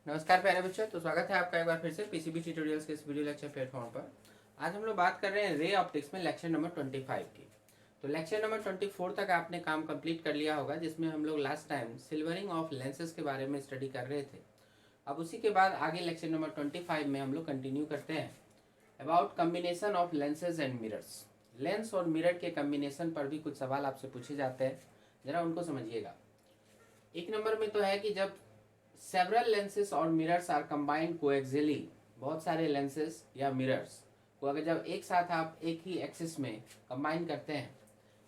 नमस्कार प्यारे बच्चों, तो स्वागत है आपका एक बार फिर से पीसीबी ट्यूटोरियल्स के इस वीडियो लेक्चर प्लेटफॉर्म पर। आज हम लोग बात कर रहे हैं रे ऑप्टिक्स में लेक्चर नंबर 25 की। तो लेक्चर नंबर 24 तक आपने काम कंप्लीट कर लिया होगा, जिसमें हम लोग last time silvering of lenses के बारे में स्टडी कर रहे थे। अब उसी के बाद आगे लेक्चर नंबर 25 में हम लोग कंटिन्यू करते हैं about combination of lenses and mirrors. Lens और मिरर के कम्बिनेशन पर भी कुछ सवाल आपसे पूछे जाते हैं, जरा उनको समझिएगा। एक नंबर में तो है कि जब सेवरल लेंसेज और मिरर्स आर कंबाइंड कोएक्सियली, बहुत सारे लेंसेज या मिरर्स को अगर जब एक साथ आप एक ही एक्सिस में कंबाइन करते हैं,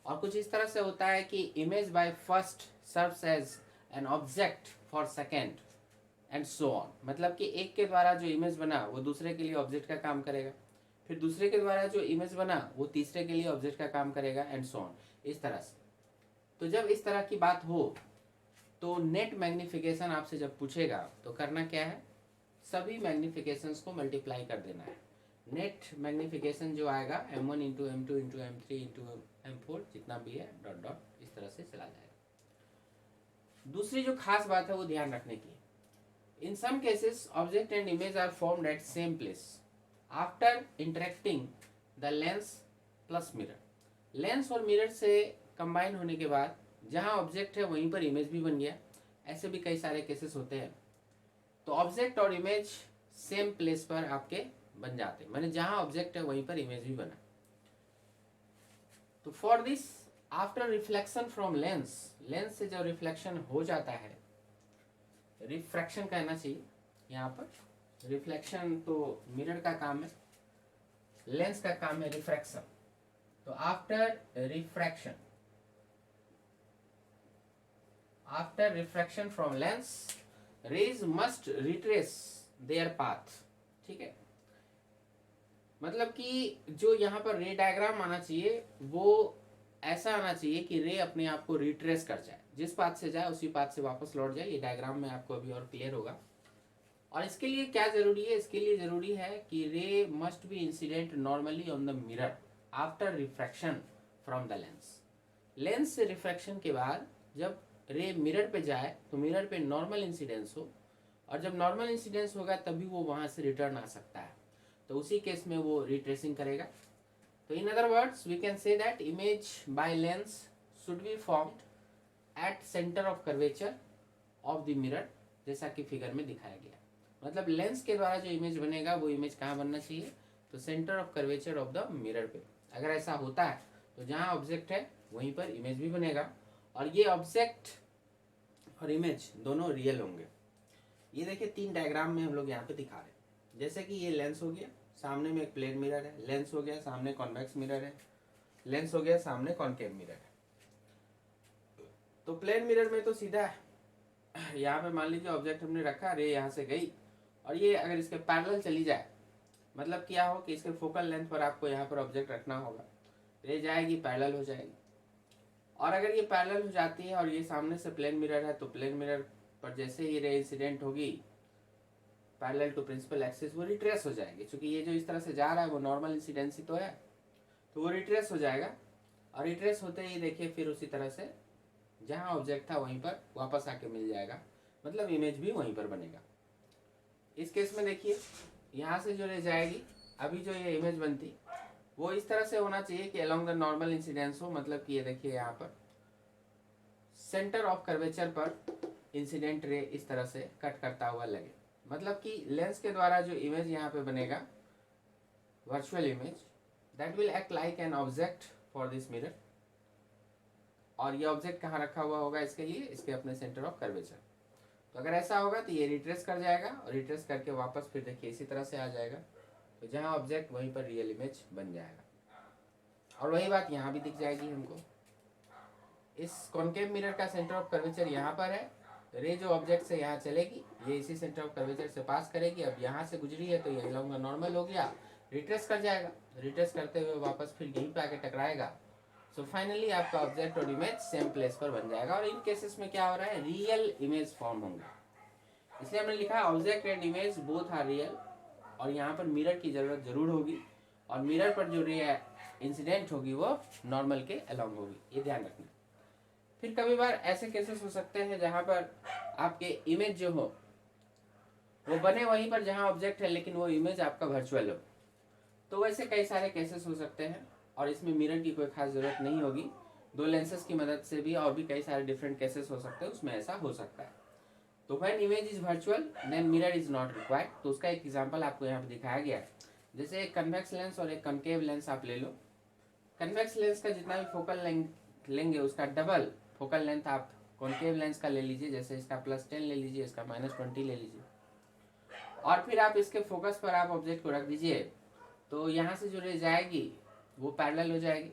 और कुछ इस तरह से होता है कि image by first serves as an object for second and so on. मतलब कि एक के द्वारा जो इमेज बना वो दूसरे के लिए ऑब्जेक्ट का काम करेगा, फिर दूसरे के द्वारा जो इमेज बना वो तीसरे के लिए ऑब्जेक्ट का काम करेगा एंड सो ऑन, इस तरह से। तो जब इस तरह की बात हो तो नेट मैग्निफिकेशन आपसे जब पूछेगा तो करना क्या है, सभी मैग्निफिकेशंस को मल्टीप्लाई कर देना है। नेट मैग्निफिकेशन जो आएगा m1 into m2 into m3 into m4 जितना भी है डॉट डॉट इस तरह से चला जाएगा। दूसरी जो खास बात है वो ध्यान रखने की, in some cases object and image are formed at same place after interacting the lens plus mirror. Lens और मिरर से कंबाइन होने के बाद जहाँ ऑब्जेक्ट है वहीं पर इमेज भी बन गया। ऐसे भी कई सारे केसेस होते हैं। तो ऑब्जेक्ट और इमेज सेम प्लेस पर आपके बन जाते हैं, माने जहाँ ऑब्जेक्ट है वहीं पर इमेज भी बना। तो for this after reflection from lens, lens से जब रिफ्लेक्शन हो जाता है, रिफ्रैक्शन कहना चाहिए यहाँ पर, रिफ्लेक्शन तो मिरर का काम है, लेंस का काम है रिफ्रैक्शन। तो after refraction, after refraction from lens rays must retrace their path. ठीक है, मतलब कि जो यहाँ पर रे डायग्राम आना चाहिए वो ऐसा आना चाहिए कि रे अपने आप को रिट्रेस कर जाए, जिस पाथ से जाए उसी पाथ से वापस लौट जाए। ये डायग्राम में आपको अभी और क्लियर होगा। और इसके लिए क्या जरूरी है, इसके लिए जरूरी है कि ray must be incident normally on the mirror after refraction from the lens. Lens से रिफ्रैक्शन के बाद जब रे मिरर पे जाए तो मिरर पे नॉर्मल इंसिडेंस हो, और जब नॉर्मल इंसिडेंस होगा तभी वो वहां से रिटर्न आ सकता है। तो उसी केस में वो रिट्रेसिंग करेगा। तो in other words we can say that image by lens should be formed at centre of curvature of the mirror, जैसा कि फिगर में दिखाया गया। मतलब लेंस के द्वारा जो इमेज बनेगा वो इमेज कहाँ बनना चाहिए, तो centre of curvature of the mirror पे। अगर ऐसा होता है तो जहाँ ऑब्जेक्ट है वहीं पर इमेज भी बनेगा, और ये ऑब्जेक्ट और इमेज दोनों रियल होंगे। ये देखिए तीन डायग्राम में हम लोग यहाँ पे दिखा रहे हैं। जैसे कि ये लेंस हो गया, सामने में एक प्लेन मिरर है, लेंस हो गया, सामने कॉन्वेक्स मिरर है, लेंस हो गया, सामने कॉनकेव मिरर है। तो प्लेन मिरर में तो सीधा है, यहाँ पे मान लीजिए ऑब्जेक्ट हमने रखा, रे यहाँ से गई, और ये अगर इसके पैरेलल चली जाए, मतलब क्या हो कि इसके फोकल लेंथ पर आपको यहाँ पर ऑब्जेक्ट रखना होगा, रे जाएगी पैरेलल हो जाएगी। और अगर ये पैरेलल हो जाती है और ये सामने से प्लेन मिरर है, तो प्लेन मिरर पर जैसे ही रे इंसिडेंट होगी पैरेलल टू प्रिंसिपल एक्सिस, वो रिट्रेस हो जाएगी। क्योंकि ये जो इस तरह से जा रहा है वो नॉर्मल इंसिडेंसी तो है, तो वो रिट्रेस हो जाएगा। और रिट्रेस होते ही देखिए फिर उसी तरह से जहाँ ऑब्जेक्ट था वहीं पर वापस आके मिल जाएगा, मतलब इमेज भी वहीं पर बनेगा। इस केस में देखिए यहाँ से जो रे जाएगी, अभी जो ये इमेज बनती वो इस तरह से होना चाहिए कि अलोंग द नॉर्मल इंसिडेंस हो। मतलब कि ये देखिए यहाँ पर सेंटर ऑफ कर्वेचर पर इंसिडेंट रे इस तरह से कट करता हुआ लगे। मतलब कि लेंस के द्वारा जो इमेज यहाँ पे बनेगा, virtual image, that will act like an object for this mirror. और ये ऑब्जेक्ट कहाँ रखा हुआ होगा इसके लिए, इसके अपने सेंटर ऑफ कर्वेचर। तो अगर ऐसा होगा तो ये रिट्रेस कर जाएगा, और रिट्रेस करके वापस फिर देखिए इसी तरह से आ जाएगा। तो जहाँ ऑब्जेक्ट वहीं पर रियल इमेज बन जाएगा। और वही बात यहाँ भी दिख जाएगी हमको। इस कॉनकेव मिरर का सेंटर ऑफ कर्वेचर यहाँ पर है, रे जो ऑब्जेक्ट से यहाँ चलेगी ये इसी सेंटर ऑफ कर्वेचर से पास करेगी। अब यहाँ से गुजरी है तो ये अलोंग द नॉर्मल हो गया, रिट्रेस कर जाएगा, रिट्रेस करते हुए वापस फिर यहीं पे आके टकराएगा। सो फाइनली आपका ऑब्जेक्ट और इमेज सेम प्लेस पर बन जाएगा। और इन केसेस में क्या हो रहा है, रियल इमेज फॉर्म होंगे। इसलिए हमने लिखा object and image both are real. और यहाँ पर मिरर की जरूरत जरूर होगी, और मिरर पर जो रे इंसिडेंट होगी वो नॉर्मल के अलोंग होगी, ये ध्यान रखना। फिर कभी बार ऐसे केसेस हो सकते हैं जहाँ पर आपके इमेज जो हो वो बने वहीं पर जहाँ ऑब्जेक्ट है, लेकिन वो इमेज आपका वर्चुअल हो। तो वैसे कई सारे केसेस हो सकते हैं, और इसमें मिरर की कोई खास ज़रूरत नहीं होगी, दो लेंसेज की मदद से भी और भी कई सारे डिफरेंट केसेस हो सकते हैं, उसमें ऐसा हो सकता है। तो when image is virtual then mirror is not required. तो उसका एक एग्जांपल आपको यहाँ पे दिखाया गया है। जैसे एक कन्वेक्स लेंस और एक कनकेव लेंस आप ले लो। कन्वेक्स लेंस का जितना भी फोकल लेंथ लेंगे उसका डबल फोकल लेंथ आप कॉन्केव लेंस का ले लीजिए। जैसे इसका +10 ले लीजिए, इसका -20 ले लीजिए, और फिर आप इसके फोकस पर आप ऑब्जेक्ट को रख दीजिए, तो यहाँ से जो रे जाएगी वो पैरेलल हो जाएगी।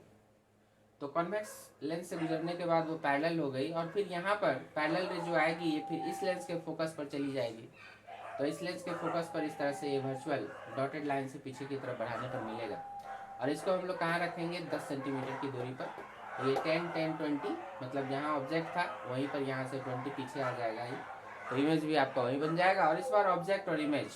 तो कॉन्वेक्स लेंस से गुजरने के बाद वो पैरेलल हो गई, और फिर यहाँ पर पैरेलल रे जो आएगी ये फिर इस लेंस के फोकस पर चली जाएगी। तो इस लेंस के फोकस पर इस तरह से ये वर्चुअल डॉटेड लाइन से पीछे की तरफ बढ़ाने पर मिलेगा। और इसको हम लोग कहाँ रखेंगे, 10 सेंटीमीटर की दूरी पर। तो ये 10, 10, 20, मतलब जहाँ ऑब्जेक्ट था वहीं पर यहाँ से 20 पीछे आ जाएगा ये। तो इमेज भी आपका वहीं बन जाएगा। और इस बार ऑब्जेक्ट और इमेज,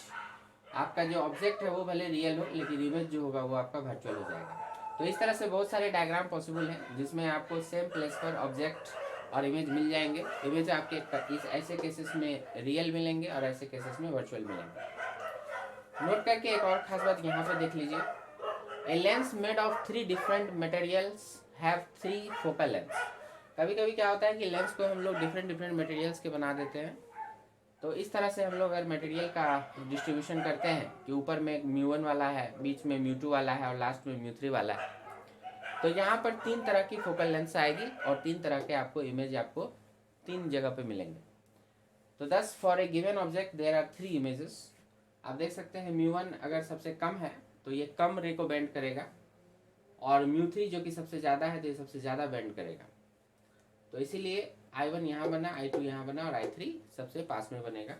आपका जो ऑब्जेक्ट है वो भले रियल हो, लेकिन इमेज जो होगा वो आपका वर्चुअल हो जाएगा। तो इस तरह से बहुत सारे डायग्राम पॉसिबल हैं जिसमें आपको सेम प्लेस पर ऑब्जेक्ट और इमेज मिल जाएंगे। इमेज आपके इस ऐसे केसेस में रियल मिलेंगे और ऐसे केसेस में वर्चुअल मिलेंगे। नोट करके एक और खास बात यहाँ पर देख लीजिए, a lens made of 3 different materials have 3 focal length. कभी कभी क्या होता है कि लेंस को हम लोग डिफरेंट डिफरेंट मटेरियल्स के बना देते हैं। तो इस तरह से हम लोग अगर मटेरियल का डिस्ट्रीब्यूशन करते हैं कि ऊपर में μ1 वाला है, बीच में μ2 वाला है और लास्ट में μ3 वाला है, तो यहाँ पर 3 तरह की फोकल लेंथ आएगी और 3 तरह के आपको इमेज आपको 3 जगह पे मिलेंगे। तो thus for a given object there are 3 images. आप देख सकते हैं μ1 अगर सबसे कम है तो ये कम रे को बेंड करेगा, और μ3 जो कि सबसे ज़्यादा है तो ये सबसे ज़्यादा बेंड करेगा। तो इसीलिए I1 यहाँ बना, I2 यहाँ बना और I3 सबसे पास में बनेगा।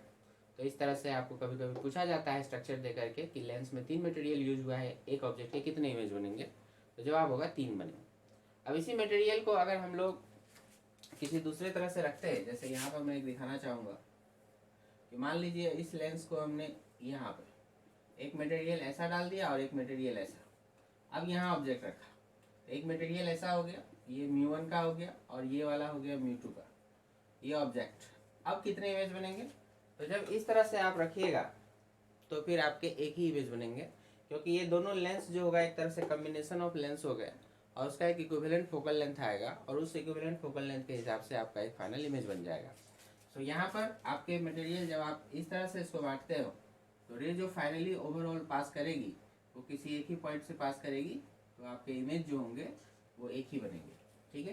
तो इस तरह से आपको कभी कभी पूछा जाता है स्ट्रक्चर दे करके कि लेंस में 3 मटेरियल यूज हुआ है, एक ऑब्जेक्ट के कितने इमेज बनेंगे, तो जवाब होगा 3 बनेंगे। अब इसी मटेरियल को अगर हम लोग किसी दूसरे तरह से रखते हैं, जैसे यहाँ पर मैं एक दिखाना चाहूँगा कि मान लीजिए इस लेंस को हमने यहाँ पर एक मटेरियल ऐसा डाल दिया और एक मटेरियल ऐसा। अब यहाँ ऑब्जेक्ट रखा, एक मटेरियल ऐसा हो गया, ये μ1 का हो गया, और ये वाला हो गया μ2 का, ये ऑब्जेक्ट। अब कितने इमेज बनेंगे, तो जब इस तरह से आप रखिएगा तो फिर आपके एक ही इमेज बनेंगे, क्योंकि ये दोनों लेंस जो होगा एक तरह से कम्बिनेशन ऑफ लेंस हो गया, और उसका एक इक्विवेलेंट फोकल लेंथ आएगा, और उस इक्विवेलेंट फोकल लेंथ के हिसाब से आपका एक फाइनल इमेज बन जाएगा। तो यहाँ पर आपके मटेरियल जब आप इस तरह से इसको बांटते हो तो रे जो फाइनली ओवरऑल पास करेगी वो किसी एक ही पॉइंट से पास करेगी, तो आपके इमेज जो होंगे वो एक ही बनेंगे। ठीक है,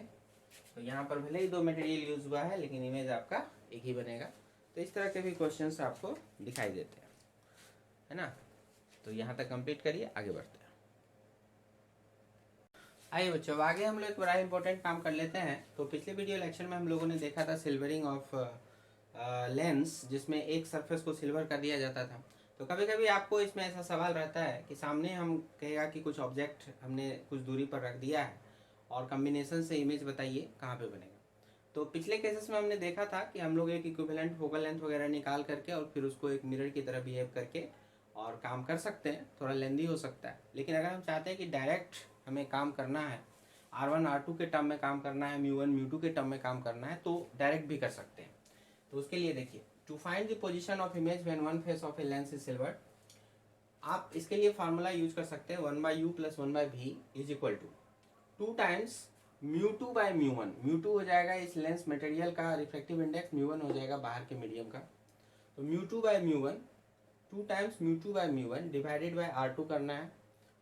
तो यहाँ पर भले ही 2 मटेरियल यूज हुआ है लेकिन इमेज आपका एक ही बनेगा। तो इस तरह के भी क्वेश्चंस आपको दिखाई देते हैं, है ना। तो यहाँ तक कंप्लीट करिए, आगे बढ़ते हैं। आइए बच्चों, आगे हम लोग एक बड़ा इंपॉर्टेंट काम कर लेते हैं। तो पिछले वीडियो लेक्चर में हम लोगों ने देखा था सिल्वरिंग ऑफ लेंस, जिसमें एक सरफेस को सिल्वर कर दिया जाता था। तो कभी कभी आपको इसमें ऐसा सवाल रहता है कि सामने हम कहेगा कि कुछ ऑब्जेक्ट हमने कुछ दूरी पर रख दिया है और कॉम्बिनेशन से इमेज बताइए कहाँ पे बनेगा। तो पिछले केसेस में हमने देखा था कि हम लोग एक इक्विवेलेंट फोकल लेंथ वगैरह निकाल करके और फिर उसको एक मिरर की तरह बिहेव करके और काम कर सकते हैं। थोड़ा लेंदी हो सकता है, लेकिन अगर हम चाहते हैं कि डायरेक्ट हमें काम करना है, R1 R2 के टर्म में काम करना है, μ1 μ2 के टर्म में काम करना है, तो डायरेक्ट भी कर सकते हैं। तो उसके लिए देखिए, to find the position of image when one face of a lens is silvered, आप इसके लिए फार्मूला यूज कर सकते हैं 1/u + 1/v is equal to 2 times μ2 by μ1। μ2 हो जाएगा इस लेंस मटेरियल का रिफ्लेक्टिव इंडेक्स, μ1 हो जाएगा बाहर के मीडियम का। तो μ2 by μ1, 2 times μ2 by μ1 divided by R2 करना है।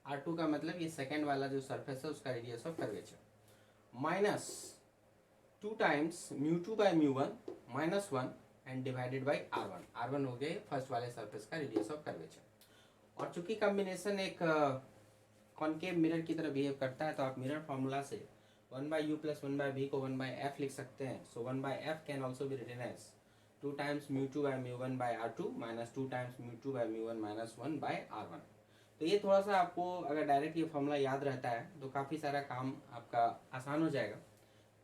R2 का मतलब ये सेकेंड वाला जो सरफेस है उसका radius of curvature, minus 2 times μ2 by μ1 -1 and divided by R1। R1 हो गया फर्स्ट वाले सरफेस का रेडियस ऑफ कर्वेचर। और चूंकि कॉम्बिनेशन एक कॉनकेव मिरर की तरह बिहेव करता है, तो आप मिरर फार्मूला से 1/u + 1/v को 1/f लिख सकते हैं। So 1/f can also be written as 2 times μ2 by μ1 by R2 minus 2 times μ2 by μ1 -1 by R1। तो ये थोड़ा सा आपको अगर डायरेक्ट ये फॉर्मूला याद रहता है तो काफ़ी सारा काम आपका आसान हो जाएगा।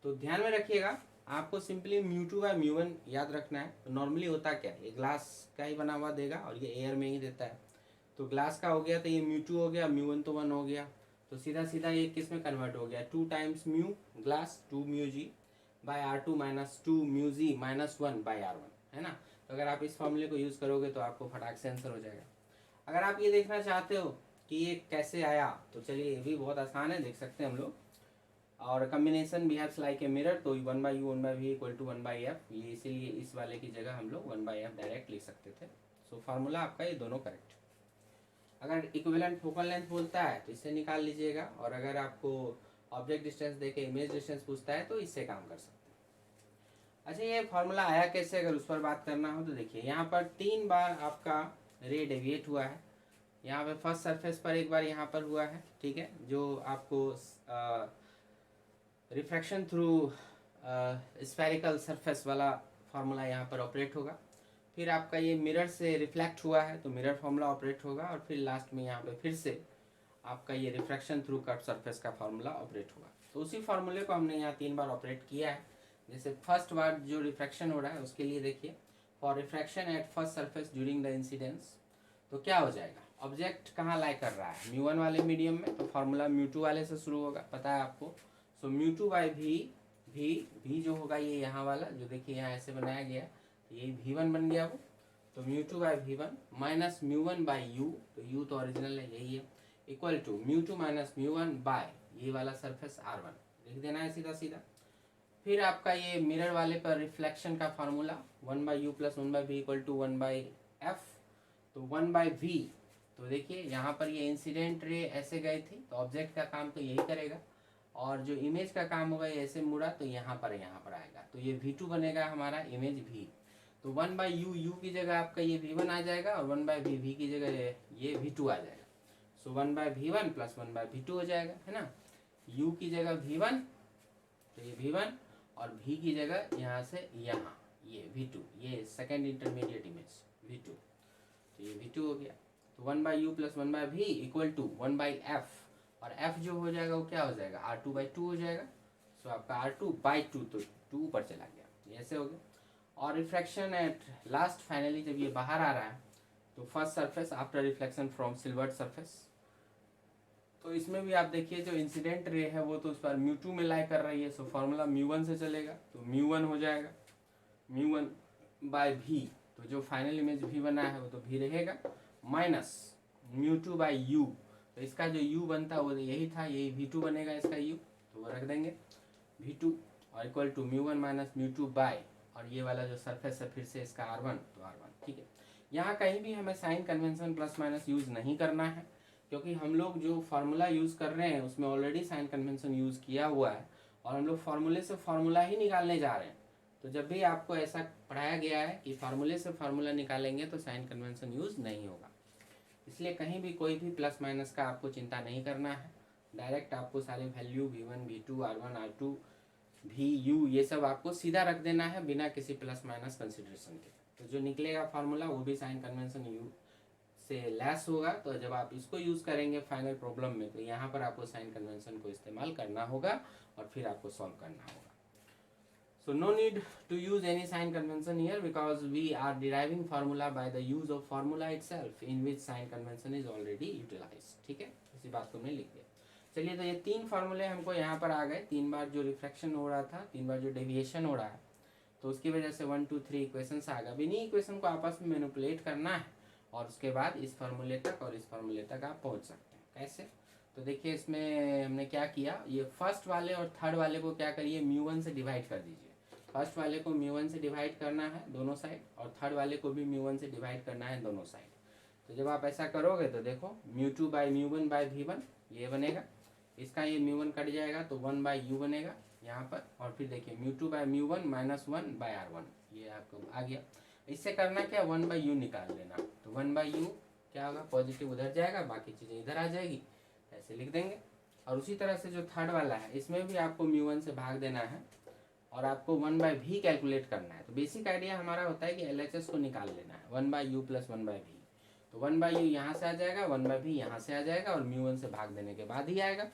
तो ध्यान में रखिएगा, आपको सिंपली μ2 बाय μ1 याद रखना है। तो नॉर्मली होता क्या है, ये ग्लास का ही बना हुआ देगा और ये एयर में ही देता है। तो ग्लास का हो गया तो ये μ2 हो गया, μ1 तो 1 हो गया, तो सीधा सीधा ये किस में कन्वर्ट हो गया, 2 times mu glass 2 μg by R2 -2 μg -1 by R1, है ना। तो अगर आप इस फॉर्मूले को यूज़ करोगे तो आपको फटाक से आंसर हो जाएगा। अगर आप ये देखना चाहते हो कि ये कैसे आया, तो चलिए ये भी बहुत आसान है, देख सकते हैं हम लोग। और combination behaves like a mirror, तो 1/u 1/v equal to 1/f, ये इसीलिए इस वाले की जगह हम लोग 1/f डायरेक्ट लिख सकते थे। सो फार्मूला आपका ये दोनों करेक्ट। अगर इक्विवेलेंट फोकल लेंथ बोलता है तो इससे निकाल लीजिएगा, और अगर आपको ऑब्जेक्ट डिस्टेंस देके इमेज डिस्टेंस पूछता है तो इससे काम कर सकते हैं। अच्छा, ये फार्मूला आया कैसे, अगर उस पर बात करना हो तो देखिए यहाँ पर 3 बार आपका रे डेविएट हुआ है। यहाँ पे फर्स्ट सरफेस पर एक बार यहाँ पर हुआ है, ठीक है, जो आपको रिफ्रैक्शन थ्रू स्फेरिकल सरफेस वाला फार्मूला यहाँ पर ऑपरेट होगा। फिर आपका ये मिरर से रिफ्लेक्ट हुआ है तो मिरर फार्मूला ऑपरेट होगा, और फिर लास्ट में यहाँ पे फिर से आपका ये रिफ्रैक्शन थ्रू कर्व सरफेस का फार्मूला ऑपरेट होगा। तो उसी फार्मूले को हमने यहाँ 3 बार ऑपरेट किया है। जैसे फर्स्ट बार जो रिफ्रैक्शन हो रहा है उसके लिए देखिए, for refraction at first surface during the incidence, तो क्या हो जाएगा, ऑब्जेक्ट कहाँ लाई कर रहा है, μ1 वाले मीडियम में, तो फार्मूला μ2 वाले से शुरू होगा, पता है आपको। सो μ2/v, v जो होगा ये यहाँ वाला, जो देखिए यहाँ ऐसे बनाया गया, तो ये v1 बन गया वो, तो μ2/v1 माइनस μ1/u, तो u तो ओरिजिनल है यही है, इक्वल टू μ2 माइनस μ1 बाय ये वाला सरफेस r1 लिख देना है सीधा सीधा। फिर आपका ये मिरर वाले पर रिफ्लेक्शन का formula 1/u plus 1/v equal to 1/f, तो 1/v, तो देखिए यहाँ पर ये इंसिडेंट रे ऐसे गई थी तो ऑब्जेक्ट का काम तो यही करेगा, और जो इमेज का काम होगा ये ऐसे मुड़ा तो यहाँ पर आएगा, तो ये v2 बनेगा हमारा इमेज v। तो 1/u, u की जगह आपका ये v1 आ जाएगा, और 1/v, v की जगह ये v2 आ जाएगा। सो 1/v1 प्लस 1/v2 हो जाएगा, है ना। u की जगह v1, तो ये v1, और v की जगह यहाँ से यहाँ ये v2, ये सेकेंड इंटरमीडिएट इमेज v2, तो ये v2 हो गया। तो 1/u plus 1/v equal to 1/f, और f जो हो जाएगा वो क्या हो जाएगा, r2/2 हो जाएगा। सो आपका r2/2, तो 2 ऊपर चला गया, ऐसे हो गया। और रिफ्रैक्शन एट लास्ट, फाइनली जब ये बाहर आ रहा है तो first surface after reflection from silvered surface, तो इसमें भी आप देखिए जो इंसिडेंट रे है वो तो उस पर μ2 में लाई कर रही है, सो फार्मूला μ1 से चलेगा, तो μ1 हो जाएगा μ1/v, तो जो फाइनल इमेज v बना है वो तो v रहेगा, माइनस μ2/u, तो इसका जो u बनता है वो यही था, यही v2 बनेगा इसका u, तो वो रख देंगे v2, और इक्वल टू μ1 माइनस μ2 बाय, और ये वाला जो सरफेस है फिर से इसका r1, तो r1, ठीक है। यहाँ कहीं भी हमें sign convention plus minus use नहीं करना है, क्योंकि हम लोग जो फार्मूला यूज़ कर रहे हैं उसमें ऑलरेडी साइन कन्वेंशन यूज़ किया हुआ है, और हम लोग फार्मूले से फार्मूला ही निकालने जा रहे हैं। तो जब भी आपको ऐसा पढ़ाया गया है कि फार्मूले से फार्मूला निकालेंगे तो साइन कन्वेंशन यूज़ नहीं होगा, इसलिए कहीं भी कोई भी प्लस माइनस का आपको चिंता नहीं करना है। डायरेक्ट आपको सारे value v1, v2, r1, r2, vu ये सब आपको सीधा रख देना है बिना किसी प्लस माइनस कंसिडरेशन के। तो जो निकलेगा फार्मूला वो भी साइन कन्वेंशन यू से लेस होगा, तो जब आप इसको यूज़ करेंगे फाइनल प्रॉब्लम में तो यहाँ पर आपको साइन कन्वेंशन को इस्तेमाल करना होगा, और फिर आपको सॉल्व करना होगा। So no need to use any sign convention here because we are deriving formula by the use of formula itself in which sign convention is already utilized, ठीक है, इसी बात को हमने लिख दिया। चलिए, तो ये 3 फार्मूले हमको यहाँ पर आ गए, 3 बार जो रिफ्रैक्शन हो रहा था, 3 बार जो डेविएशन हो रहा है, तो उसकी वजह से 1 2 3 इक्वेशंस आ गए। इन्हीं इक्वेशन को आपस में मैनिपुलेट करना है, और उसके बाद इस फार्मूले तक और इस फार्मूले तक आप पहुँच सकते हैं। कैसे, तो देखिए इसमें हमने क्या किया, ये फर्स्ट वाले और थर्ड वाले को क्या करिए, μ1 से डिवाइड कर दीजिए। फर्स्ट वाले को μ1 से डिवाइड करना है दोनों साइड, और थर्ड वाले को भी μ1 से डिवाइड करना है दोनों साइड। तो जब आप ऐसा करोगे तो देखो μ2/μ1/v1 ये बनेगा, इसका ये μ1 कट जाएगा तो 1/u बनेगा यहाँ पर, और फिर देखिए μ2/μ1 माइनस 1/r1 ये आपको आ गया। इससे करना क्या, 1/u निकाल लेना, तो 1/u क्या होगा, पॉजिटिव उधर जाएगा, बाकी चीज़ें इधर आ जाएगी, ऐसे लिख देंगे। और उसी तरह से जो थर्ड वाला है इसमें भी आपको μ1 से भाग देना है, और आपको 1/v कैलकुलेट करना है। तो बेसिक आइडिया हमारा होता है कि LHS को निकाल लेना है, 1/u प्लस 1/v, तो 1/u यहाँ से आ जाएगा, 1/v यहाँ से आ जाएगा, और μ1 से भाग देने के बाद ही आएगा।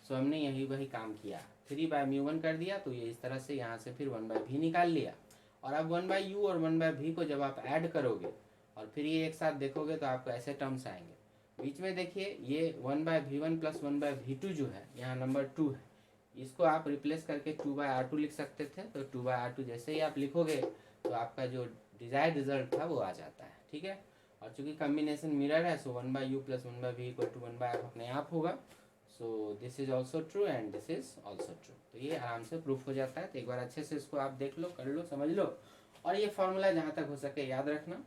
सो हमने यही वही काम किया, 3/μ1 कर दिया, तो ये इस तरह से यहाँ से फिर 1/v निकाल लिया। और अब 1/u और 1/v को जब आप ऐड करोगे और फिर ये एक साथ देखोगे तो आपको ऐसे टर्म्स आएंगे। बीच में देखिए ये 1/v1 प्लस 1/v2 जो है यहाँ नंबर 2 है, इसको आप रिप्लेस करके 2/r2 लिख सकते थे। तो 2/r2 जैसे ही आप लिखोगे तो आपका जो डिजायर्ड रिजल्ट था वो आ जाता है, ठीक है। और चूंकि कम्बिनेशन मिरर है, सो 1/u plus 1/v equal to 1/f अपने आप होगा। So this is also true and this is also true. तो ये आराम से प्रूफ हो जाता है। तो एक बार अच्छे से इसको आप देख लो, कर लो, समझ लो। और ये फॉर्मूला जहाँ तक हो सके याद रखना,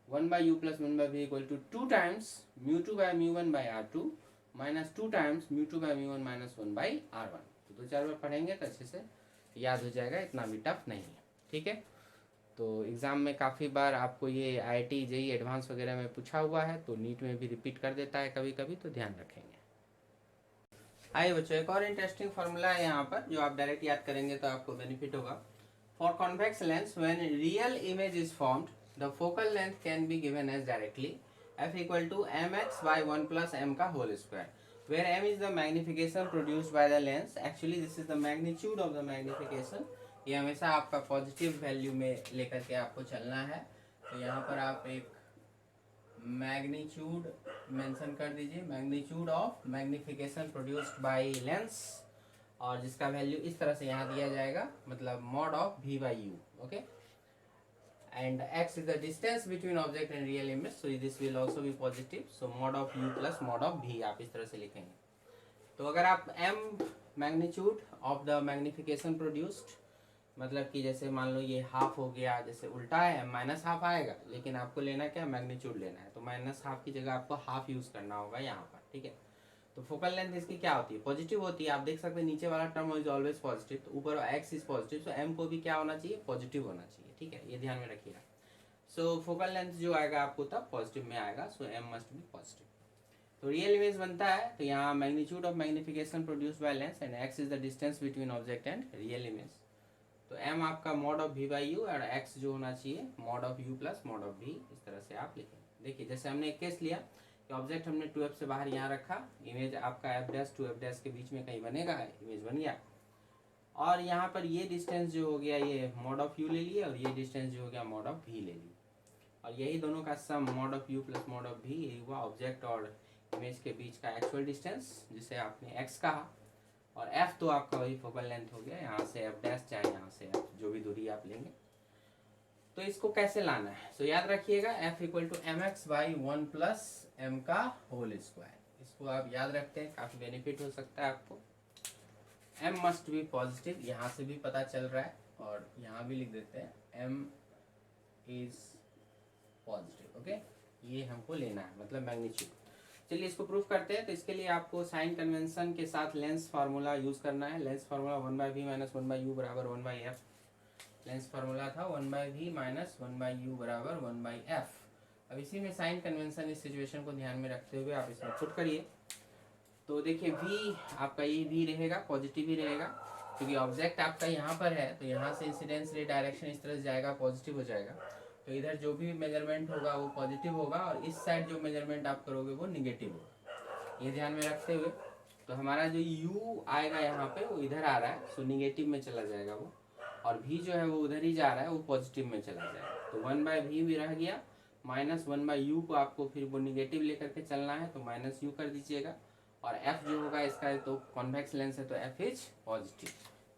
1/u plus 1/v equal to 2 times μ2/μ1/r2 minus 2 times μ2/μ1 minus 1/r1। तो 2-4 बार पढ़ेंगे तो अच्छे से याद हो जाएगा, इतना भी टफ नहीं है, ठीक है। तो एग्ज़ाम में काफ़ी बार आपको ये IIT JEE एडवांस वगैरह में पूछा हुआ है, तो नीट में भी रिपीट कर देता है कभी कभी, तो ध्यान रखेंगे। आइए बच्चों, एक और इंटरेस्टिंग फार्मूला है यहाँ पर जो आप डायरेक्ट याद करेंगे तो आपको बेनिफिट होगा। For convex lens when real image is formed the focal length can be given as directly f equal to mx/1 plus m का whole square, where m is the magnification produced by the lens. Actually this is the magnitude of the magnification. ये हमेशा आपका positive value में लेकर के आपको चलना है। तो यहाँ पर आप एक मैग्नीट्यूड मेंशन कर दीजिए, magnitude of magnification produced by lens, और जिसका वैल्यू इस तरह से यहाँ दिया जाएगा, मतलब mod of v/u, okay. And x is the distance between object and real image, so this will also be positive. So mod of u plus mod of v आप इस तरह से लिखेंगे। तो अगर आप m magnitude of the magnification produced, मतलब कि जैसे मान लो ये हाफ हो गया, जैसे उल्टा है माइनस हाफ आएगा, लेकिन आपको लेना क्या, मैग्नीट्यूड लेना है, तो माइनस हाफ की जगह आपको हाफ यूज करना होगा यहाँ पर, ठीक है। तो फोकल लेंथ इसकी क्या होती है, पॉजिटिव होती है। आप देख सकते हैं नीचे वाला टर्म इज ऑलवेज पॉजिटिव, तो ऊपर x is positive, so m को भी क्या होना चाहिए, पॉजिटिव होना चाहिए, ठीक है, ये ध्यान में रखिएगा। सो फोकल लेंथ जो आएगा आपको तब पॉजिटिव में आएगा, सो m मस्ट बी पॉजिटिव। तो रियल इमेज बनता है, तो यहाँ magnitude of magnification produced by lens and x is the distance between object and real image. तो m आपका मॉड ऑफ v/u और x जो होना चाहिए mod of u plus mod of v, इस तरह से आप लिखेंगे। देखिए जैसे हमने एक केस लिया कि ऑब्जेक्ट हमने 2f से बाहर यहाँ रखा, इमेज आपका f' टू f' के बीच में कहीं बनेगा, इमेज बन गया। और यहाँ पर ये डिस्टेंस जो हो गया ये मॉड ऑफ u ले लिए, और ये डिस्टेंस जो हो गया मॉड ऑफ v ले लिए, और यही दोनों का sum mod of u plus mod of v, यही हुआ ऑब्जेक्ट और इमेज के बीच का एक्चुअल डिस्टेंस, जिसे आपने x कहा। और f तो आपका वही फोकल लेंथ हो गया, यहाँ से f' चाहे यहाँ से f, जो भी दूरी आप लेंगे। तो इसको कैसे लाना है, तो याद रखिएगा f equal to mx/1 plus m का होल स्क्वायर। इसको आप याद रखते हैं, काफ़ी बेनिफिट हो सकता है आपको। m मस्ट बी पॉजिटिव, यहाँ से भी पता चल रहा है, और यहाँ भी लिख देते हैं m इज पॉजिटिव, ओके। ये हमको लेना है, मतलब मैग्नीट्यूड। चलिए इसको प्रूफ करते हैं। तो इसके लिए आपको साइन कन्वेंशन के साथ लेंस फार्मूला यूज करना है। Lens formula 1/v minus 1/u बराबर 1/f। लेंस फार्मूला था 1/v माइनस 1/u बराबर 1/f। अब इसी में साइन कन्वेंशन, इस सिचुएशन को ध्यान में रखते हुए आप इसमें पुट करिए। तो देखिए v आपका ये v रहेगा, पॉजिटिव ही रहेगा, क्योंकि ऑब्जेक्ट आपका यहाँ पर है, तो यहाँ से इंसिडेंस रे डायरेक्शन इस तरह से जाएगा, पॉजिटिव हो जाएगा। तो इधर जो भी मेजरमेंट होगा वो पॉजिटिव होगा, और इस साइड जो मेजरमेंट आप करोगे वो निगेटिव होगा, ये ध्यान में रखते हुए। तो हमारा जो u आएगा यहाँ पे वो इधर आ रहा है, सो निगेटिव में चला जाएगा वो, और v जो है वो उधर ही जा रहा है, वो पॉजिटिव में चला जाएगा। तो 1/v भी रह गया, माइनस 1/u को आपको फिर वो निगेटिव लेकर के चलना है, तो माइनस u कर दीजिएगा। और f जो होगा इसका, तो कॉन्वेक्स लेंस है तो f इज पॉजिटिव,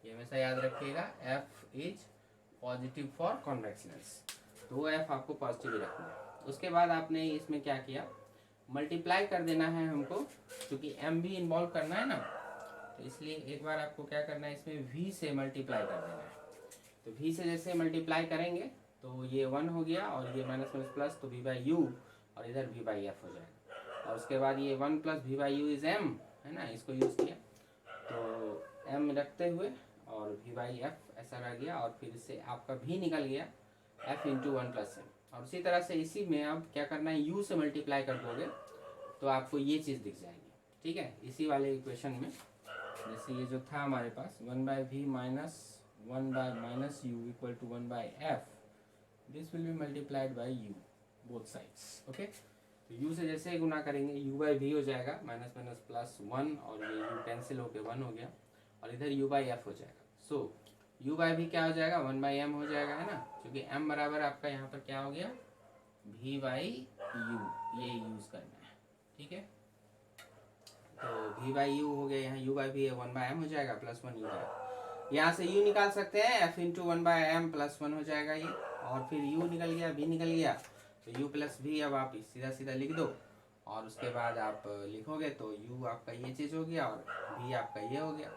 ये हमेशा याद रखिएगा, f is positive for convex lens, तो f आपको पॉजिटिव ही रखना है। उसके बाद आपने इसमें क्या किया, मल्टीप्लाई कर देना है हमको, क्योंकि m भी इन्वॉल्व करना है ना, तो इसलिए एक बार आपको क्या करना है, इसमें v से मल्टीप्लाई कर देना है। तो v से जैसे मल्टीप्लाई करेंगे तो ये 1 हो गया, और ये माइनस माइनस प्लस, तो v/u, और इधर v/f हो जाएगा। और उसके बाद ये 1 प्लस v/u इज m है ना, इसको यूज़ किया, तो m रखते हुए और v/f ऐसा रह गया, और फिर इससे आपका v निकल गया, f इंटू 1 प्लस m। और उसी तरह से इसी में अब क्या करना है, u से मल्टीप्लाई कर दोगे तो आपको ये चीज़ दिख जाएगी, ठीक है। इसी वाले इक्वेशन में जैसे ये जो था हमारे पास 1/v minus 1/-u equal to 1/f, this will be multiplied by u both sides, okay. तो u से जैसे ही गुना करेंगे u/v हो जाएगा, माइनस माइनस प्लस 1, और ये u कैंसिल होके 1 हो गया, और इधर u/f हो जाएगा। सो u/v क्या हो जाएगा, 1/m हो जाएगा, है ना, क्योंकि m बराबर आपका यहाँ पर क्या हो गया, v/u, ये यूज करना है, ठीक है। तो v/u हो गया, यहाँ u/v 1/m हो जाएगा, प्लस 1 u। यहाँ से u निकाल सकते हैं, f इंटू 1/m प्लस 1 हो जाएगा ये, और फिर u निकल गया, v निकल गया, तो u प्लस v अब आप सीधा सीधा लिख दो और उसके बाद आप लिखोगे तो u आपका ये चीज़ हो गया और v आपका ये हो गया।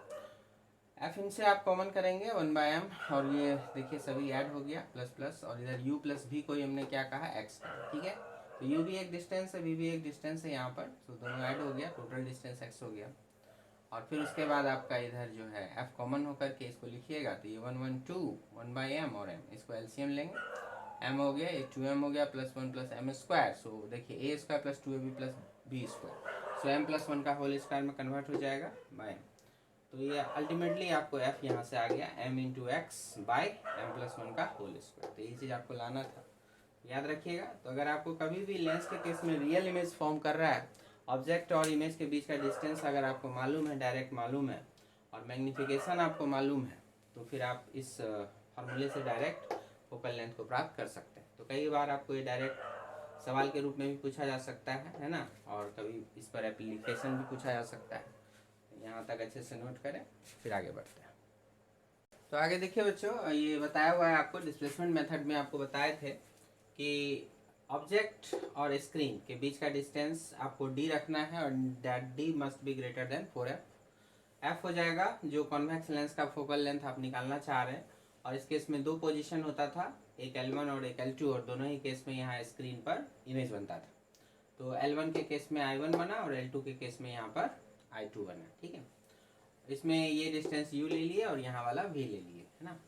f इनसे आप कॉमन करेंगे 1/m और ये देखिए सभी ऐड हो गया प्लस प्लस, और इधर u प्लस v को हमने क्या कहा x का, ठीक है। तो u भी एक डिस्टेंस है, v भी एक डिस्टेंस है यहाँ पर, तो दोनों ऐड हो गया, टोटल डिस्टेंस x हो गया। और फिर उसके बाद आपका इधर जो है f कॉमन होकर के इसको लिखिएगा, तो ये 1 1 2 1/m और m, इसको एलसीएम लेंगे, m हो गया, ये 2m हो गया प्लस 1 प्लस m स्क्वायर। सो देखिए a square plus 2ab plus b square, so m plus 1 का होल स्क्वायर में कन्वर्ट हो जाएगा बाय m। तो ये अल्टीमेटली आपको f यहाँ से आ गया m into x by m plus 1 का होल स्क्वायर। तो ये चीज़ आपको लाना था, याद रखिएगा। तो अगर आपको कभी भी लेंस के केस में रियल इमेज फॉर्म कर रहा है, ऑब्जेक्ट और इमेज के बीच का डिस्टेंस अगर आपको मालूम है, डायरेक्ट मालूम है, और मैग्नीफिकेशन आपको मालूम है, तो फिर आप इस फार्मूले से डायरेक्ट फोकल लेंथ को प्राप्त कर सकते हैं। तो कई बार आपको ये डायरेक्ट सवाल के रूप में भी पूछा जा सकता है ना, और कभी इस पर एप्लीकेशन भी पूछा जा सकता है। यहाँ तक अच्छे से नोट करें, फिर आगे बढ़ते हैं। तो आगे देखिए बच्चों, ये बताया हुआ है आपको, डिस्प्लेसमेंट मेथड में आपको बताए थे कि ऑब्जेक्ट और स्क्रीन के बीच का डिस्टेंस आपको d रखना है, और that d must be greater than 4f। f हो जाएगा जो कॉन्वेक्स लेंस का फोकल लेंथ आप निकालना चाह रहे हैं, और इस केस में दो पोजीशन होता था, एक L1 और एक L2, और दोनों ही केस में यहाँ स्क्रीन पर इमेज बनता था। तो L1 के केस में I1 बना और L2 के केस में यहाँ पर I2 बना, ठीक है। इसमें ये डिस्टेंस u ले लिए और यहाँ वाला v ले लिए, है ना।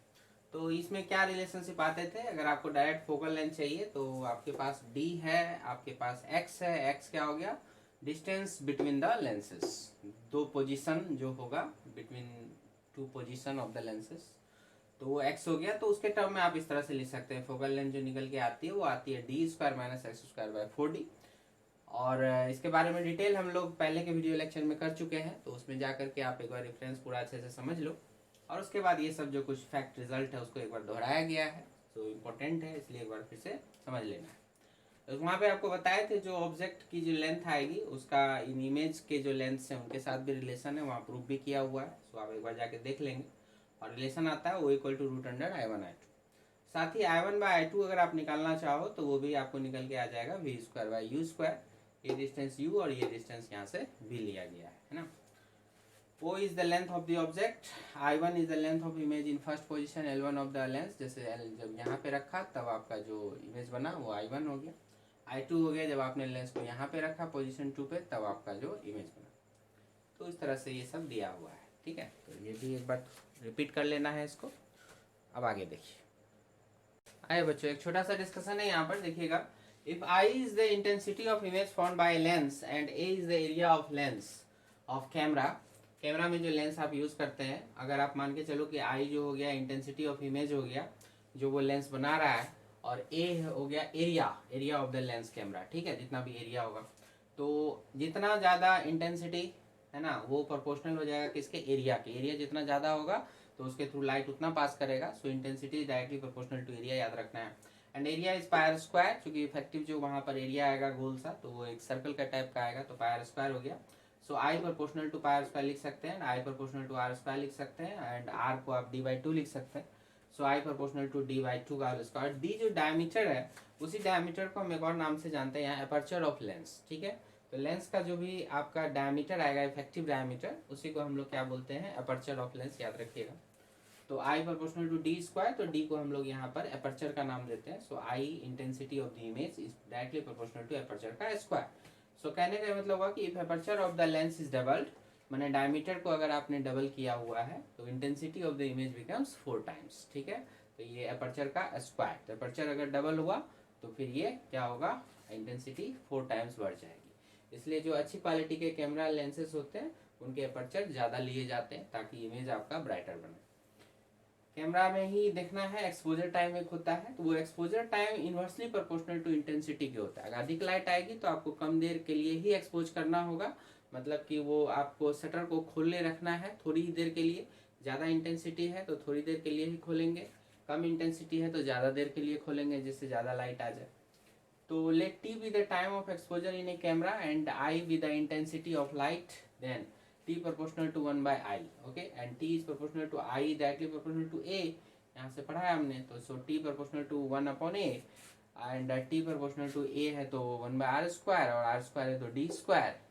तो इसमें क्या रिलेशनशिप आते थे, अगर आपको डायरेक्ट फोकल लेंथ चाहिए तो आपके पास d है, आपके पास x है, x क्या हो गया, डिस्टेंस बिटवीन द लेंसेस, दो पोजीशन जो होगा between two position of the lenses, तो वो x हो गया। तो उसके टर्म में आप इस तरह से लिख सकते हैं, फोकल लेंथ जो निकल के आती है वो आती है d square minus x square by 4d। और इसके बारे में डिटेल हम लोग पहले के वीडियो लेक्चर में कर चुके हैं, तो उसमें जा करके आप एक बार रेफरेंस पूरा अच्छे से समझ लो, और उसके बाद ये सब जो कुछ फैक्ट रिजल्ट है उसको एक बार दोहराया गया है, तो इम्पोर्टेंट है, इसलिए एक बार फिर से समझ लेना है। तो वहाँ पे आपको बताए थे जो ऑब्जेक्ट की जो लेंथ आएगी उसका इन इमेज के जो लेंथ है उनके साथ भी रिलेशन है, वहाँ प्रूफ भी किया हुआ है, सो आप एक बार जाके देख लेंगे। और रिलेशन आता है वो इक्वल टू √i1i2। साथ ही i1 बाय i2 अगर आप निकालना चाहो तो वो भी आपको निकल के आ जाएगा v square by you square. ये डिस्टेंस u और ये डिस्टेंस यहाँ से v लिया गया है ना। O is the length of the object, I1 is the length of image in first position, L1 of the lens, जैसे L जब यहाँ पे रखा तब आपका जो इमेज बना वो I1 हो गया, I2 हो गया जब आपने लेंस को यहाँ पे रखा पोजीशन 2 पे तब आपका जो इमेज बना। तो इस तरह से ये सब दिया हुआ है, ठीक है। तो ये भी एक बार रिपीट कर लेना है इसको। अब आगे देखिए, आइए बच्चों एक छोटा सा डिस्कशन है यहाँ पर, देखिएगा। If I is the intensity of image formed by a lens and A is the area of lens of camera, camera में जो लेंस आप यूज़ करते हैं, अगर आप मान के चलो कि I जो हो गया इंटेंसिटी ऑफ इमेज हो गया जो वो लेंस बना रहा है, और A हो गया area of the lens camera, ठीक है, जितना भी एरिया होगा, तो जितना ज़्यादा इंटेंसिटी है ना वो प्रोपोर्शनल हो जाएगा किसके, एरिया के। एरिया जितना ज़्यादा होगा तो उसके थ्रू लाइट उतना पास करेगा, so intensity directly proportional to area, याद रखना है। And area is pi r square, क्योंकि इफेक्टिव जो वहाँ पर एरिया आएगा गोल सा तो वो एक सर्कल का टाइप का आएगा, तो पायर स्क्वायर हो गया। So I proportional to pi r square लिख सकते हैं, I proportional to r square लिख सकते हैं, एंड आर को आप d/2 लिख सकते हैं। सो आई प्रोपोर्शनल टू d/2 का स्क्वायर। डी जो डायमीटर है उसी डायमीटर को हम एक और नाम से जानते हैं यहाँ, अपर्चर ऑफ लेंस, ठीक है। तो लेंस का जो भी आपका डायमीटर आएगा, इफेक्टिव डायमीटर, उसी को हम लोग क्या बोलते हैं, अपर्चर ऑफ लेंस, याद रखिएगा। तो I proportional to d square, तो d को हम लोग यहाँ पर अपर्चर का नाम देते हैं। So I intensity of the image is directly proportional to aperture का स्क्वायर। सो कहने का मतलब हुआ कि if aperture of the lens is doubled, मैंने डायमीटर को अगर आपने डबल किया हुआ है तो intensity of the image becomes 4 times, ठीक है। तो ये अपर्चर का स्क्वायर, तो अपर्चर अगर डबल हुआ तो फिर ये क्या होगा, इंटेंसिटी 4 टाइम्स बढ़ जाएगी। इसलिए जो अच्छी क्वालिटी के कैमरा लेंसेज होते हैं उनके अपर्चर ज़्यादा लिए जाते हैं ताकि इमेज आपका ब्राइटर बने। कैमरा में ही देखना है, एक्सपोजर टाइम एक होता है, तो वो exposure time inversely proportional to intensity के होता है। अगर अधिक लाइट आएगी तो आपको कम देर के लिए ही एक्सपोज करना होगा, मतलब कि वो आपको शटर को खोले रखना है थोड़ी ही देर के लिए। ज़्यादा इंटेंसिटी है तो थोड़ी देर के लिए ही खोलेंगे, कम इंटेंसिटी है तो ज़्यादा देर के लिए खोलेंगे जिससे ज़्यादा लाइट आ जाए। तो late t be the time of exposure in a camera and I be the intensity of light, then t proportional to 1/i, okay, and t is proportional to I directly proportional to a, यहाँ से पढ़ा है हमने, तो so t proportional to 1/a and t proportional to a है तो 1/r² और r² है तो d²,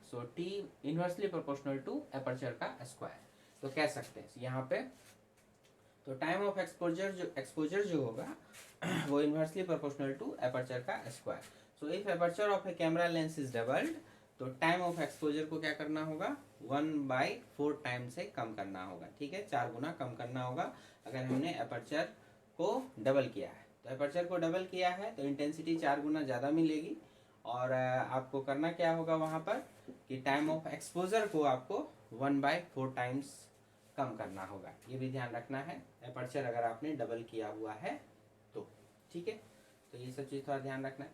so t inversely proportional to aperture का स्क्वायर। तो कह सकते हैं यहाँ पे, तो टाइम ऑफ एक्सपोजर जो होगा वो इनवर्सली प्रोपोर्शनल टू एपर्चर का square. So if aperture of A camera lens is doubled, तो टाइम ऑफ एक्सपोजर को क्या करना होगा, 1/4 टाइम से कम करना होगा। ठीक है, 4 गुना कम करना होगा अगर हमने एपर्चर को डबल किया है। तो एपर्चर को डबल किया है तो इंटेंसिटी 4 गुना ज़्यादा मिलेगी, और आपको करना क्या होगा वहाँ पर कि टाइम ऑफ एक्सपोजर को आपको 1/4 टाइम्स कम करना होगा। ये भी ध्यान रखना है एपर्चर अगर आपने डबल किया हुआ है तो। ठीक है, तो ये सब चीज़ थोड़ा ध्यान रखना है।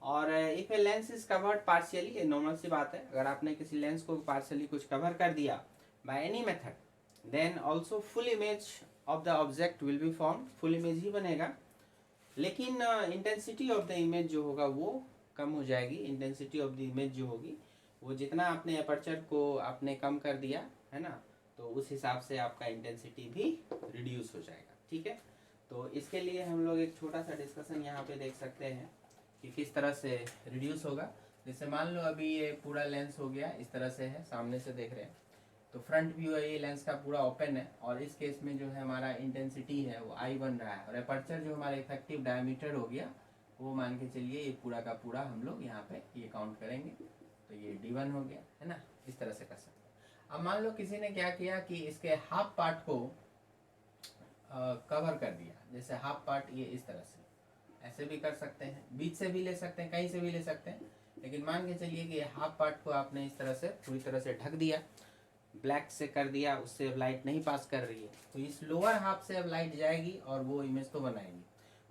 और if A lens is covered partially, ये नॉर्मल सी बात है, अगर आपने किसी लेंस को पार्शियली कुछ कवर कर दिया by any method, then also full image of the object will be form, full image ही बनेगा, लेकिन इंटेंसिटी ऑफ द इमेज जो होगा वो कम हो जाएगी। इंटेंसिटी ऑफ द इमेज जो होगी वो जितना आपने एपर्चर को आपने कम कर दिया है ना, तो उस हिसाब से आपका इंटेंसिटी भी रिड्यूस हो जाएगा। ठीक है, तो इसके लिए हम लोग एक छोटा सा डिस्कशन यहाँ पे देख सकते हैं कि किस तरह से रिड्यूस होगा। जैसे मान लो अभी ये पूरा लेंस हो गया, इस तरह से है, सामने से देख रहे हैं, तो फ्रंट व्यू है, ये लेंस का पूरा ओपन है, और इस केस में जो है हमारा इंटेंसिटी है वो आई बन रहा है, और एपर्चर जो हमारा इफेक्टिव डायमीटर हो गया वो मान के चलिए ये पूरा का पूरा हम लोग यहाँ पे ये काउंट करेंगे, तो ये D1 हो गया है ना। इस तरह से कर सकते हैं। अब मान लो किसी ने क्या किया कि इसके हाफ पार्ट को कवर कर दिया, जैसे हाफ पार्ट ये इस तरह से, ऐसे भी कर सकते हैं, बीच से भी ले सकते हैं, कहीं से भी ले सकते हैं, लेकिन मान के चलिए कि हाफ पार्ट को आपने इस तरह से पूरी तरह से ढक दिया, ब्लैक से कर दिया, उससे अब लाइट नहीं पास कर रही है, तो इस लोअर हाफ से अब लाइट जाएगी और वो इमेज तो बनाएगी।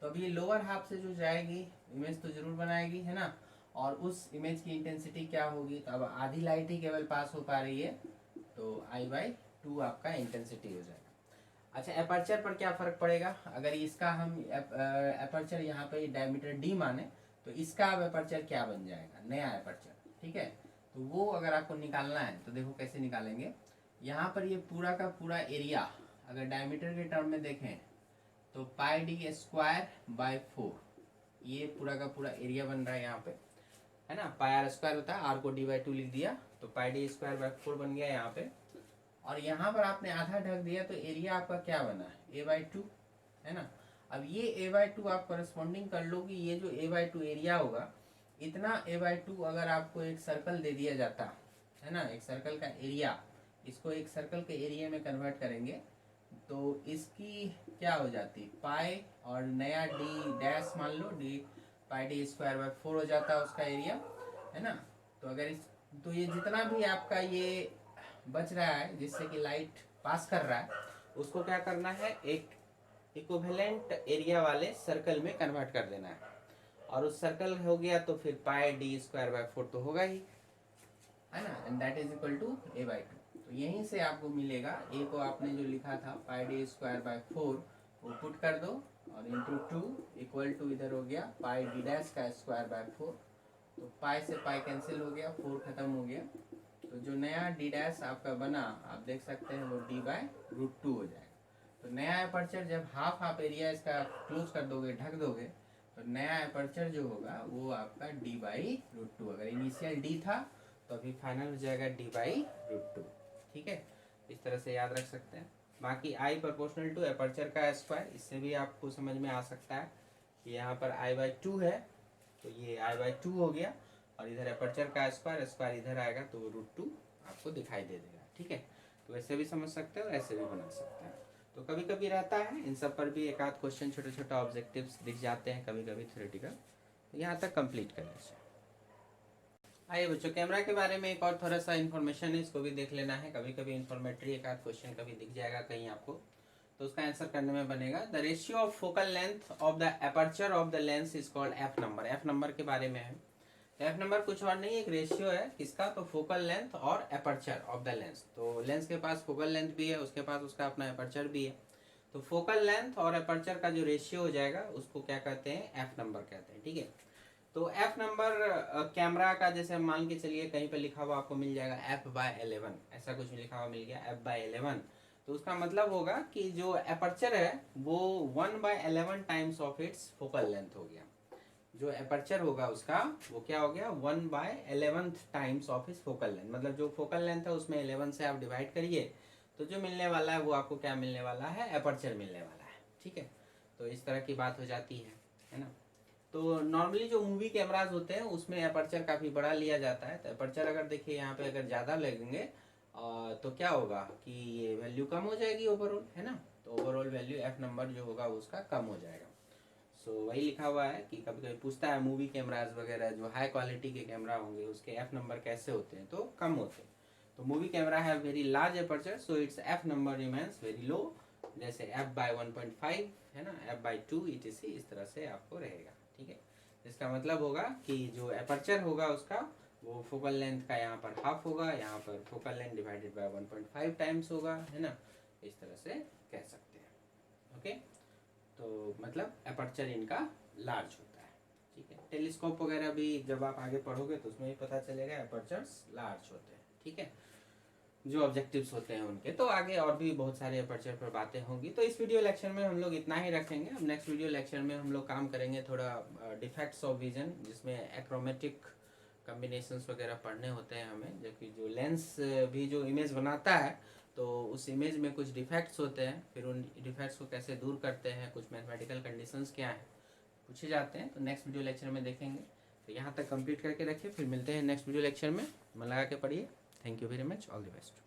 तो अब ये लोअर हाफ से जो जाएगी इमेज तो जरूर बनाएगी है ना, और उस इमेज की इंटेंसिटी क्या होगी, तो अब आधी लाइट ही केवल पास हो पा रही है, तो I/2 आपका इंटेंसिटी हो जाएगा। अच्छा, एपर्चर पर क्या फ़र्क पड़ेगा, अगर इसका हम एपर्चर यहाँ पे डायमीटर D माने, तो इसका अब एपर्चर क्या बन जाएगा, नया एपर्चर। ठीक है, तो वो अगर आपको निकालना है तो देखो कैसे निकालेंगे। यहाँ पर ये पूरा का पूरा एरिया अगर डायमीटर के टर्म में देखें तो πd²/4, ये पूरा का पूरा एरिया बन रहा है यहाँ पे है ना। πr² होता है, r को d/2 लिख दिया, तो πd²/4 बन गया यहाँ पे, और यहाँ पर आपने आधा ढक दिया तो एरिया आपका क्या बना, a/2 है ना। अब ये a/2 आप करस्पॉन्डिंग कर लो कि ये जो a/2 एरिया होगा, इतना a/2 अगर आपको एक सर्कल दे दिया जाता है ना, एक सर्कल का एरिया, इसको एक सर्कल के एरिया में कन्वर्ट करेंगे तो इसकी क्या हो जाती, पाई और नया d' मान लो, πd²/4 हो जाता है उसका एरिया है ना। तो अगर इस, तो ये जितना भी आपका ये बच रहा है जिससे कि लाइट पास कर रहा है, उसको क्या करना है, एक इक्विवेलेंट एरिया वाले सर्कल में कन्वर्ट कर देना है, और उस सर्कल हो गया तो फिर πd²/4 तो होगा ही है ना, and that is equal to a/2। तो यहीं से आपको मिलेगा, ए को आपने जो लिखा था πd²/4 वो पुट कर दो, और इंटू 2 इक्वल टू इधर हो गया πd'²/4, तो पाई से पाई कैंसिल हो गया, 4 खत्म हो गया, तो जो नया d' आपका बना आप देख सकते हैं वो d/√2 हो जाएगा। तो नया एपर्चर जब हाफ एरिया इसका क्लोज कर दोगे, ढक दोगे, तो नया एपर्चर जो होगा वो आपका d/√2, अगर इनिशियल d था तो अभी फाइनल हो जाएगा d/√2। ठीक है, इस तरह से याद रख सकते हैं। बाकी I प्रोपोर्शनल टू एपर्चर का स्क्वायर, इससे भी आपको समझ में आ सकता है कि यहाँ पर I/2 है तो ये I/2 हो गया, और इधर एपर्चर का स्क्वायर इधर आएगा तो √2 आपको दिखाई दे देगा। ठीक है, तो ऐसे भी समझ सकते हो, ऐसे भी बना सकते हैं। तो कभी कभी रहता है इन सब पर भी एक आध क्वेश्चन, छोटे छोटे ऑब्जेक्टिव्स दिख जाते हैं कभी कभी थ्योरेटिकल, तो यहाँ तक कंप्लीट कर लीजिए। आइए बच्चों, कैमरा के बारे में एक और थोड़ा सा इन्फॉर्मेशन है, इसको भी देख लेना है। कभी कभी इन्फॉर्मेटरी एक आध क्वेश्चन कभी दिख जाएगा कहीं आपको, तो उसका आंसर करने में बनेगा। The ratio of focal length of the aperture of the lens is called F number. F number के बारे में है, एफ नंबर कुछ और नहीं, एक रेशियो है किसका, तो फोकल लेंथ और एपर्चर ऑफ द लेंस। तो लेंस के पास फोकल लेंथ भी है, उसके पास उसका अपना एपर्चर भी है, तो फोकल लेंथ और एपर्चर का जो रेशियो हो जाएगा उसको क्या कहते हैं, एफ नंबर कहते हैं। ठीक है, तो एफ नंबर कैमरा का जैसे मान के चलिए कहीं पे लिखा हुआ आपको मिल जाएगा f/11, ऐसा कुछ लिखा हुआ मिल गया f/11, तो उसका मतलब होगा कि जो एपर्चर है वो 1/11 times of its focal length हो गया। जो एपर्चर होगा उसका वो क्या हो गया, 1/11 टाइम्स ऑफ इस फोकल लेंथ। मतलब जो फोकल लेंथ है उसमें 11 से आप डिवाइड करिए तो जो मिलने वाला है वो आपको क्या मिलने वाला है, एपर्चर मिलने वाला है। ठीक है, तो इस तरह की बात हो जाती है ना। तो नॉर्मली जो मूवी कैमराज होते हैं उसमें एपर्चर काफ़ी बड़ा लिया जाता है। तो एपर्चर अगर देखिए यहाँ पे अगर ज़्यादा लगेंगे तो क्या होगा कि ये वैल्यू कम हो जाएगी ओवरऑल, है ना। तो ओवरऑल वैल्यू एफ नंबर जो होगा उसका कम हो जाएगा। सो वही लिखा हुआ है कि कभी कभी पूछता है मूवी कैमराज वगैरह जो हाई क्वालिटी के कैमरा होंगे उसके एफ नंबर कैसे होते हैं, तो कम होते हैं। तो मूवी कैमरा है very large aperture so it's F number remains very low, जैसे f/1.5 है ना, f/2 etc, इस तरह से आपको रहेगा। ठीक है, इसका मतलब होगा कि जो एपर्चर होगा उसका वो फोकल लेंथ का यहाँ पर हाफ होगा, यहाँ पर focal length divided by 1.5 times होगा, है ना। इस तरह से कह सकते हैं। ओके, तो मतलब एपर्चर इनका लार्ज होता है। ठीक है, टेलीस्कोप वगैरह भी जब आप आगे पढ़ोगे तो उसमें भी पता चलेगा एपर्चर्स लार्ज होते हैं। ठीक है, जो ऑब्जेक्टिव्स होते हैं उनके, तो आगे और भी बहुत सारे एपर्चर पर बातें होंगी। तो इस वीडियो लेक्चर में हम लोग इतना ही रखेंगे। अब नेक्स्ट वीडियो लेक्चर में हम लोग काम करेंगे थोड़ा डिफेक्ट्स ऑफ विजन, जिसमें एक्रोमेटिक कम्बिनेशंस वगैरह पढ़ने होते हैं हमें, जबकि जो लेंस भी जो इमेज बनाता है तो उस इमेज में कुछ डिफेक्ट्स होते हैं, फिर उन डिफेक्ट्स को कैसे दूर करते हैं, कुछ मैथमेटिकल कंडीशंस क्या हैं पूछे जाते हैं। तो नेक्स्ट वीडियो लेक्चर में देखेंगे। तो यहाँ तक कंप्लीट करके रखिए, फिर मिलते हैं नेक्स्ट वीडियो लेक्चर में। मन लगा के पढ़िए। Thank you very much, all the best.